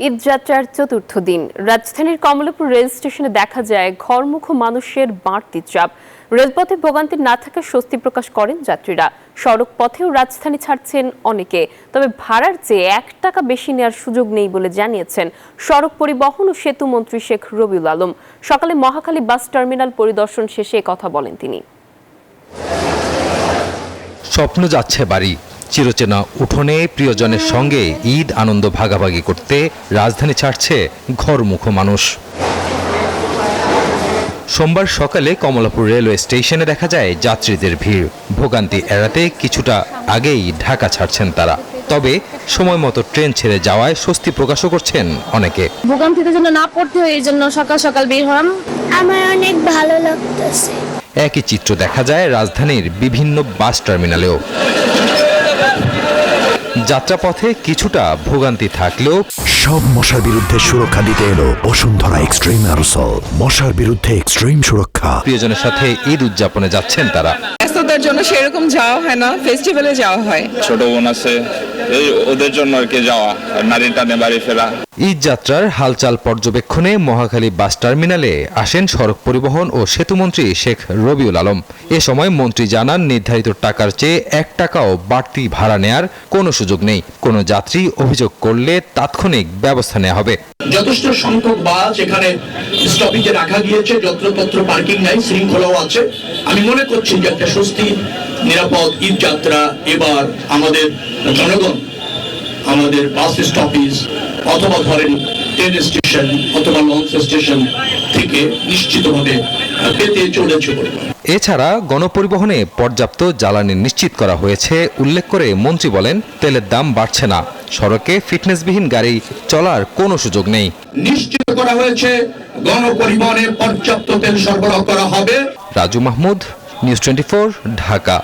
ঈদযাত্রার চতুর্থ দিন রাজধানীর কমলাপুর রেল স্টেশনে দেখা যায় ঘরমুখো মানুষের বাড়তি চাপ। রেলপথে ভোগান্তি না থাকায় স্বস্তি প্রকাশ করেন যাত্রীরা। সড়ক পথেও রাজধানী ছাড়ছেন অনেকে, তবে ভাড়ার চেয়ে 1 টাকা বেশি নেওয়ার সুযোগ নেই বলে জানিয়েছেন সড়ক পরিবহন ও সেতু মন্ত্রী শেখ রবিউল আলম। সকালে মহাখালী বাস টার্মিনাল পরিদর্শন শেষে কথা বলেন তিনি। স্বপ্ন যাচ্ছে বাড়ি, চিরচেনা উঠোনে প্রিয়জনের সঙ্গে ঈদ আনন্দ ভাগাভাগি করতে রাজধানী ছাড়ছে ঘরমুখো মানুষ। সোমবার সকালে কমলাপুর রেলওয়ে স্টেশনে দেখা যায় যাত্রীদের ভিড়। ভোগান্তি এড়াতে কিছুটা আগেই ঢাকা ছাড়ছেন তারা, তবে সময় মতো ট্রেন ছেড়ে যাওয়ায় স্বস্তি প্রকাশও করছেন অনেকে। ভোগান্তিতে যেন না পড়তে হয় এই জন্য সকাল সকাল বের হলাম। আমার অনেক ভালো লাগতেছে। একই চিত্র দেখা যায় রাজধানীর বিভিন্ন বাস টার্মিনালেও। যাত্রাপথে কিছুটা ভোগান্তি থাকলেও সব মশার বিরুদ্ধে সুরক্ষা দিতে এলো বসুন্ধরা এক্সট্রিম অ্যারোসল। মশার বিরুদ্ধে এক্সট্রিম সুরক্ষা। প্রিয়জনের সাথে ঈদ উদযাপনে যাচ্ছেন তারা। ব্যস্ততার জন্য সেরকম যাওয়া হয় না, ফেস্টিভ্যালে যাওয়া হয়। ছোট বোন আছে, এই ওদের জন্য আর কি যাওয়া, নারী টানে বাড়ি ফেরা। ঈদ যাত্রার হালচাল পর্যবেক্ষণে মহাখালী বাস টার্মিনালে আসেন সড়ক পরিবহন ও সেতুমন্ত্রী শেখ রবিউল আলম। এ সময় মন্ত্রী জানান, নির্ধারিত টাকার চেয়ে 1 টাকাও বাড়তি ভাড়া নেয়ার কোনো সুযোগ নেই। কোনো যাত্রী অভিযোগ করলে তাৎক্ষণিক ব্যবস্থা নেওয়া হবে। যথেষ্ট সংখ্যক বাস এখানে স্টপেজে রাখা গিয়েছে, যত্রতত্র পার্কিং নাই, শৃঙ্খলাও আছে। আমি মনে করছি যে একটা স্বস্তি নিরাপদ ঈদ যাত্রা এবার আমাদের জনগণ আমাদের বাস স্টপেজ অথবা ধরেন ট্রেন স্টেশন অথবা লঞ্চ স্টেশন থেকে নিশ্চিতভাবে পেতে চলেছে। এছাড়া গণপরিবহনে পর্যাপ্ত জ্বালানি নিশ্চিত করা হয়েছে উল্লেখ করে মন্ত্রী বলেন, তেলের দাম বাড়ছে না, সড়কে ফিটনেসবিহীন গাড়ি চলার কোনো সুযোগ নেই। নিশ্চিত করা হয়েছে গণপরিবহনে পর্যাপ্ত তেল সরবরাহ করা হবে। রাজু মাহমুদ, নিউজ 24, ঢাকা।